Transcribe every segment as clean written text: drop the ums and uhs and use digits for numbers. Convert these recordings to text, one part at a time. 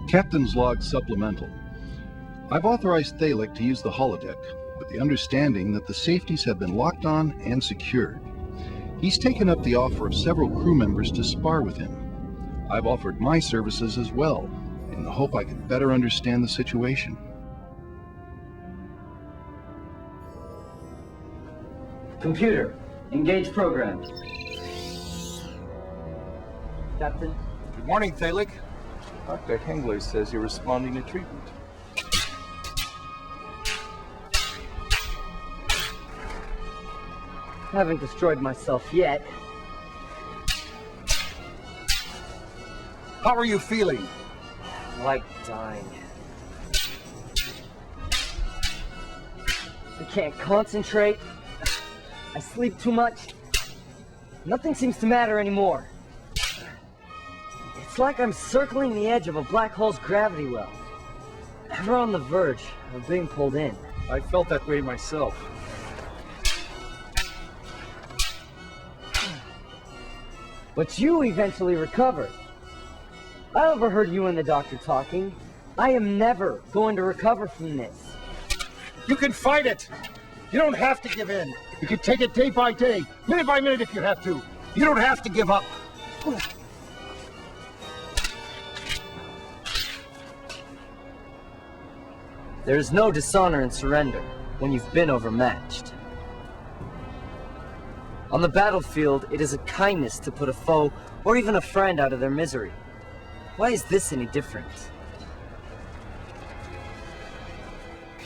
Captain's Log Supplemental. I've authorized Thalik to use the holodeck, with the understanding that the safeties have been locked on and secured. He's taken up the offer of several crew members to spar with him. I've offered my services as well, in the hope I can better understand the situation. Computer, engage program. Captain? Good morning, Thalik. Dr. Hengler says you're responding to treatment. Haven't destroyed myself yet. How are you feeling? Like dying. I can't concentrate. I sleep too much. Nothing seems to matter anymore. It's like I'm circling the edge of a black hole's gravity well. Ever on the verge of being pulled in. I felt that way myself. But you eventually recovered. I overheard you and the doctor talking. I am never going to recover from this. You can fight it! You don't have to give in. You can take it day by day, minute by minute if you have to. You don't have to give up. There is no dishonor in surrender when you've been overmatched. On the battlefield, it is a kindness to put a foe or even a friend out of their misery. Why is this any different?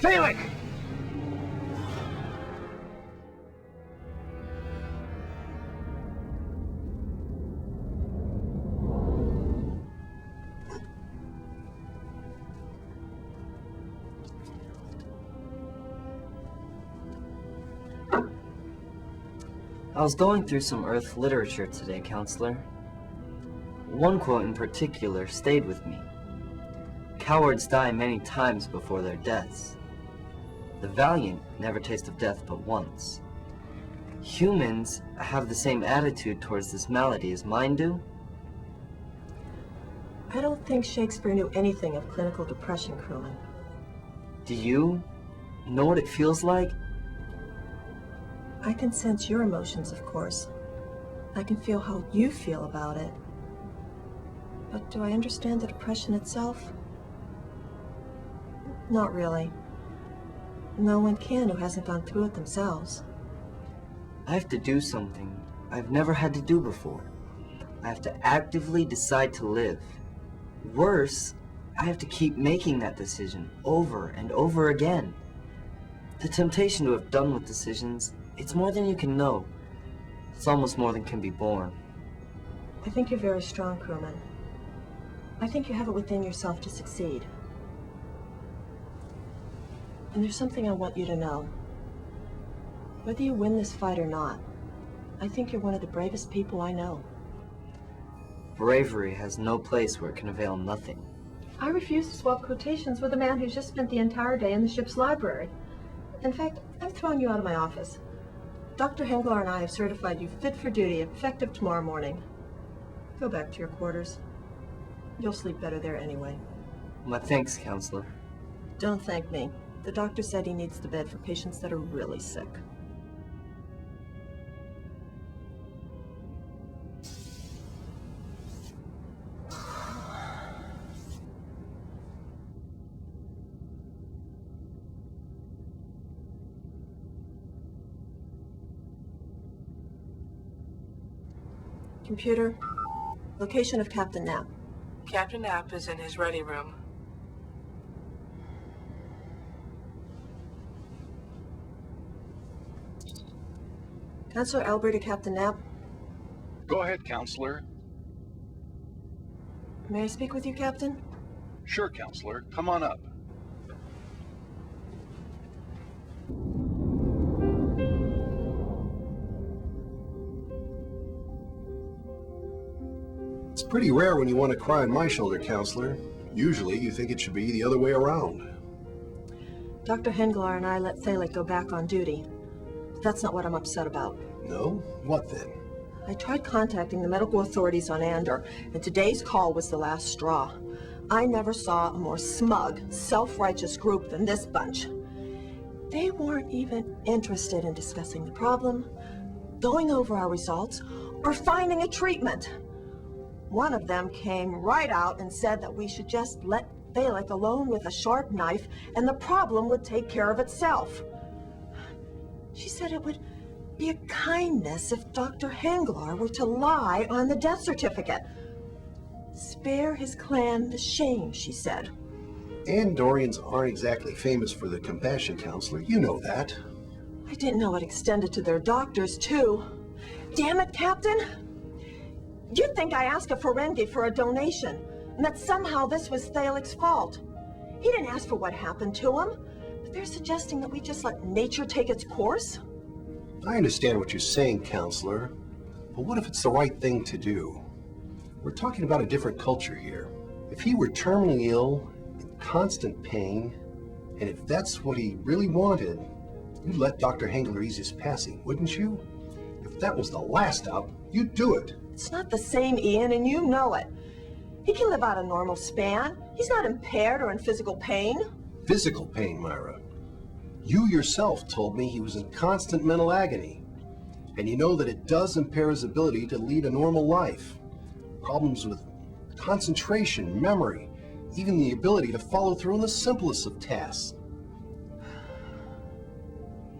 Thalik! I was going through some Earth literature today, Counselor. One quote in particular stayed with me. Cowards die many times before their deaths. The valiant never taste of death but once. Humans have the same attitude towards this malady as mine do. I don't think Shakespeare knew anything of clinical depression, crewman. Do you know what it feels like? I can sense your emotions, of course. I can feel how you feel about it. But do I understand the depression itself? Not really. No one can who hasn't gone through it themselves. I have to do something I've never had to do before. I have to actively decide to live. Worse, I have to keep making that decision over and over again. The temptation to have done with decisions, it's more than you can know. It's almost more than can be borne. I think you're very strong, crewman. I think you have it within yourself to succeed. And there's something I want you to know. Whether you win this fight or not, I think you're one of the bravest people I know. Bravery has no place where it can avail nothing. I refuse to swap quotations with a man who's just spent the entire day in the ship's library. In fact, I'm throwing you out of my office. Dr. Hengler and I have certified you fit for duty, effective tomorrow morning. Go back to your quarters. You'll sleep better there anyway. My thanks, Counselor. Don't thank me. The doctor said he needs the bed for patients that are really sick. Computer, location of Captain Knapp. Captain Knapp is in his ready room. Counselor Albert to Captain Knapp. Go ahead, Counselor. May I speak with you, Captain? Sure, Counselor. Come on up. It's pretty rare when you want to cry on my shoulder, Counselor. Usually, you think it should be the other way around. Dr. Hengler and I let Thalik go back on duty. But that's not what I'm upset about. No? What then? I tried contacting the medical authorities on Andor, and today's call was the last straw. I never saw a more smug, self-righteous group than this bunch. They weren't even interested in discussing the problem, going over our results, or finding a treatment. One of them came right out and said that we should just let Balak alone with a sharp knife and the problem would take care of itself. She said it would be a kindness if Dr. Henglar were to lie on the death certificate. Spare his clan the shame, she said. Andorians aren't exactly famous for the compassion, Counselor. You know that. I didn't know it extended to their doctors, too. Damn it, Captain! You'd think I asked a Ferengi for a donation, and that somehow this was Thalik's fault. He didn't ask for what happened to him, but they're suggesting that we just let nature take its course? I understand what you're saying, Counselor, but what if it's the right thing to do? We're talking about a different culture here. If he were terminally ill, in constant pain, and if that's what he really wanted, you'd let Dr. Henglar ease his passing, wouldn't you? If that was the last out, you'd do it. It's not the same, Ian, and you know it. He can live out a normal span. He's not impaired or in physical pain. Physical pain, Myra. You yourself told me he was in constant mental agony. And you know that it does impair his ability to lead a normal life. Problems with concentration, memory, even the ability to follow through on the simplest of tasks.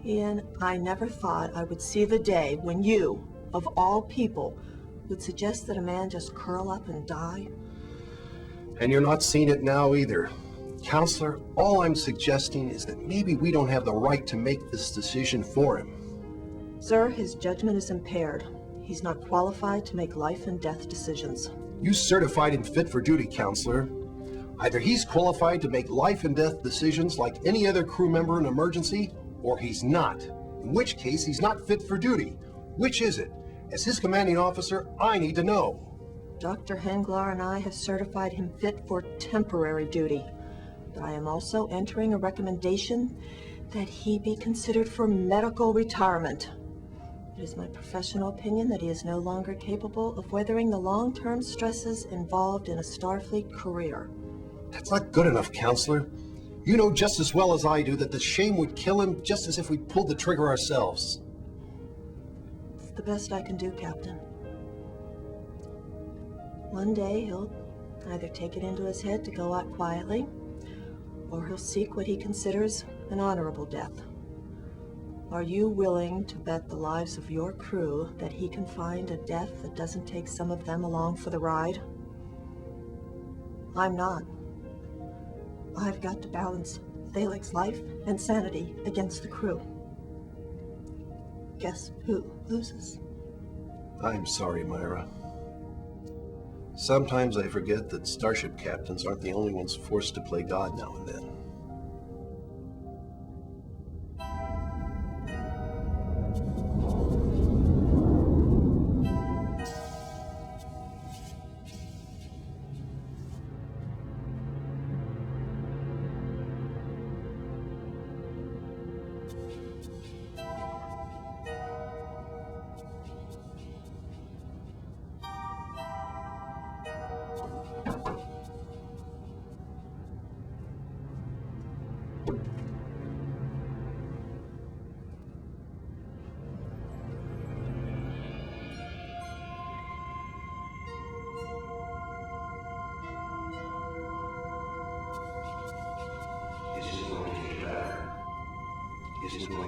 Ian, I never thought I would see the day when you, of all people, would suggest that a man just curl up and die. And you're not seeing it now either. Counselor, all I'm suggesting is that maybe we don't have the right to make this decision for him. Sir, his judgment is impaired. He's not qualified to make life and death decisions. You certified him fit for duty, Counselor. Either he's qualified to make life and death decisions like any other crew member in an emergency, or he's not. In which case, he's not fit for duty. Which is it? As his commanding officer, I need to know. Dr. Henglar and I have certified him fit for temporary duty. But I am also entering a recommendation that he be considered for medical retirement. It is my professional opinion that he is no longer capable of weathering the long-term stresses involved in a Starfleet career. That's not good enough, Counselor. You know just as well as I do that the shame would kill him just as if we pulled the trigger ourselves. It's the best I can do, Captain. One day he'll either take it into his head to go out quietly, or he'll seek what he considers an honorable death. Are you willing to bet the lives of your crew that he can find a death that doesn't take some of them along for the ride? I'm not. I've got to balance Thalik's life and sanity against the crew. Guess who loses? I'm sorry, Myra. Sometimes I forget that starship captains aren't the only ones forced to play God now and then.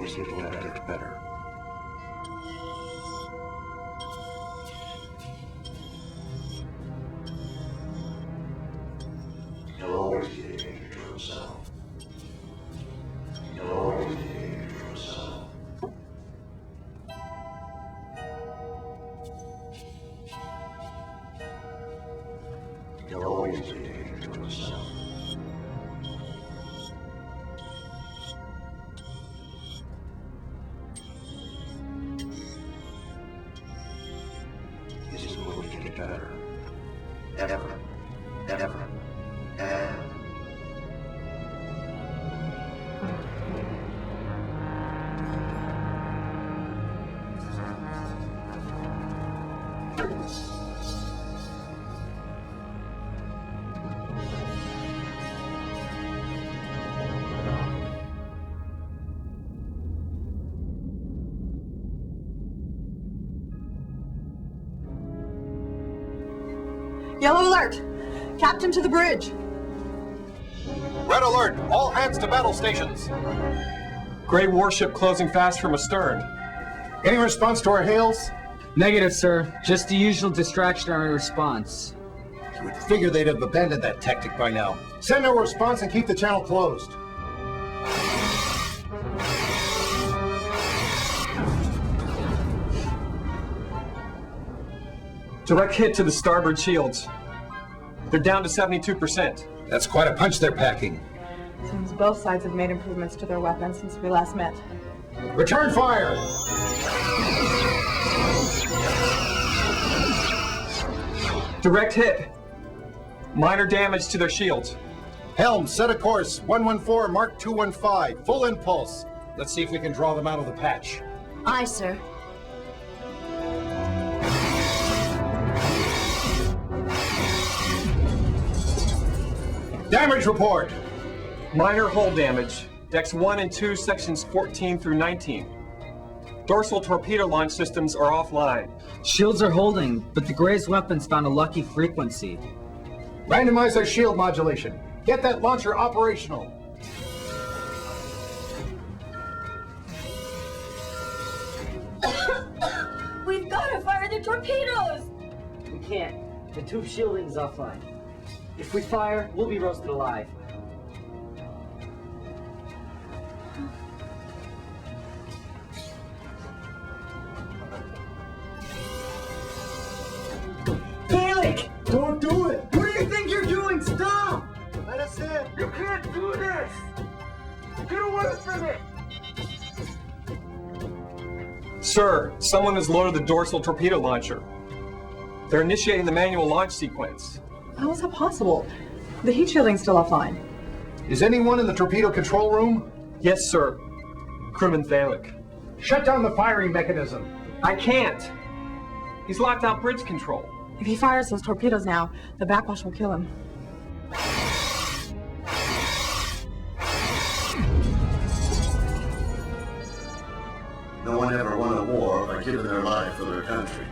It's going to get better. He'll always be a danger to himself. He'll always be a danger to himself. He'll always be a danger to himself. It's going to get better. Ever. Ever. Ever. Yellow alert! Captain to the bridge! Red alert! All hands to battle stations! Gray warship closing fast from astern. Any response to our hails? Negative, sir. Just the usual distractionary response. You would figure they'd have abandoned that tactic by now. Send no response and keep the channel closed. Direct hit to the starboard shields. They're down to 72%. That's quite a punch they're packing. Seems both sides have made improvements to their weapons since we last met. Return fire! Direct hit. Minor damage to their shields. Helm, set a course. 114, Mark 215. Full impulse. Let's see if we can draw them out of the patch. Aye, sir. Damage report! Minor hull damage. Decks 1 and 2, sections 14 through 19. Dorsal torpedo launch systems are offline. Shields are holding, but the Gray's weapons found a lucky frequency. Randomize their shield modulation. Get that launcher operational. We've got to fire the torpedoes! We can't. The tube shielding's offline. If we fire, we'll be roasted alive. Felix! Don't do it! What do you think you're doing? Stop! Let us in! You can't do this! Get away from it! Sir, someone has loaded the dorsal torpedo launcher. They're initiating the manual launch sequence. How is that possible? The heat shielding's still offline. Is anyone in the torpedo control room? Yes, sir. Crewman Thalic. Shut down the firing mechanism. I can't. He's locked out bridge control. If he fires those torpedoes now, the backwash will kill him. No one ever won a war by giving their life for their country.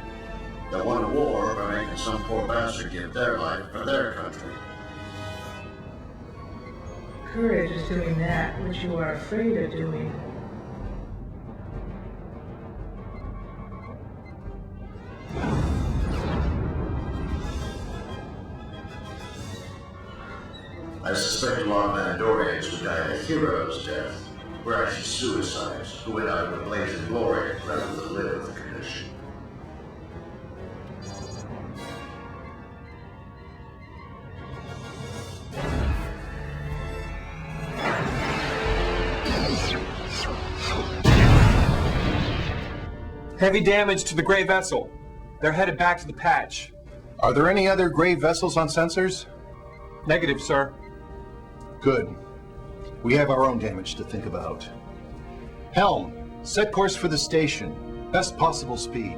They won a war by making some poor bastard give their life for their country. Courage is doing that which you are afraid of doing. I suspect a lot of Mandorians who died a hero's death were actually suicides who went out with blazing glory rather than live with the condition. Heavy damage to the Gray vessel. They're headed back to the patch. Are there any other Gray vessels on sensors? Negative, sir. Good. We have our own damage to think about. Helm, set course for the station. Best possible speed.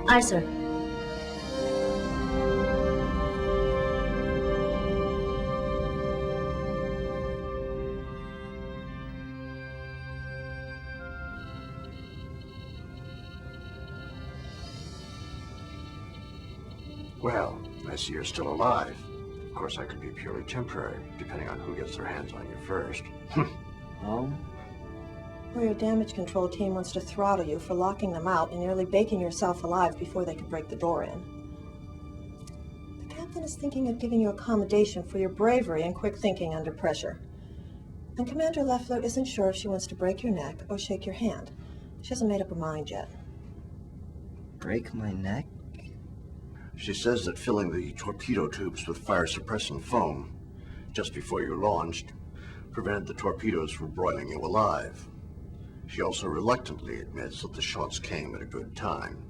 Aye, sir. Well, I see you're still alive. Of course, that could be purely temporary, depending on who gets their hands on you first. Oh? Or your damage control team wants to throttle you for locking them out and nearly baking yourself alive before they could break the door in. The captain is thinking of giving you accommodation for your bravery and quick thinking under pressure. And Commander Leffler isn't sure if she wants to break your neck or shake your hand. She hasn't made up her mind yet. Break my neck? She says that filling the torpedo tubes with fire-suppressant foam just before you launched prevented the torpedoes from broiling you alive. She also reluctantly admits that the shots came at a good time.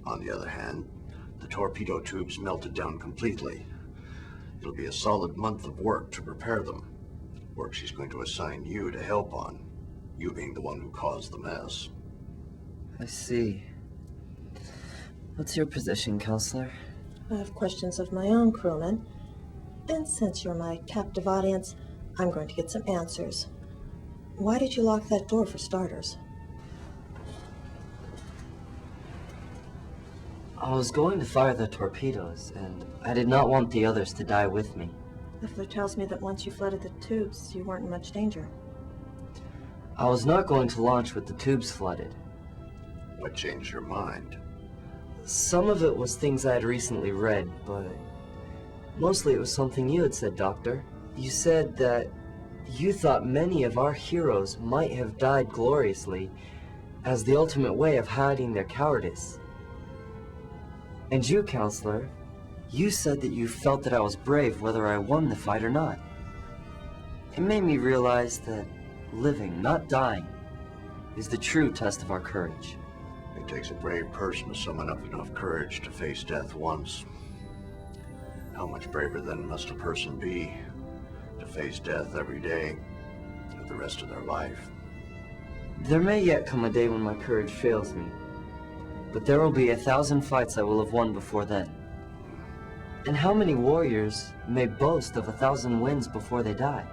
On the other hand, the torpedo tubes melted down completely. It'll be a solid month of work to repair them. Work she's going to assign you to help on, you being the one who caused the mess. I see. What's your position, Counselor? I have questions of my own, crewman. And since you're my captive audience, I'm going to get some answers. Why did you lock that door, for starters? I was going to fire the torpedoes, and I did not want the others to die with me. Leffler tells me that once you flooded the tubes, you weren't in much danger. I was not going to launch with the tubes flooded. What changed your mind? Some of it was things I had recently read, but mostly it was something you had said, Doctor. You said that you thought many of our heroes might have died gloriously as the ultimate way of hiding their cowardice. And you, Counselor, you said that you felt that I was brave whether I won the fight or not. It made me realize that living, not dying, is the true test of our courage. It takes a brave person to summon up enough courage to face death once. How much braver then must a person be to face death every day for the rest of their life? There may yet come a day when my courage fails me, but there will be 1,000 fights I will have won before then. And how many warriors may boast of 1,000 wins before they die?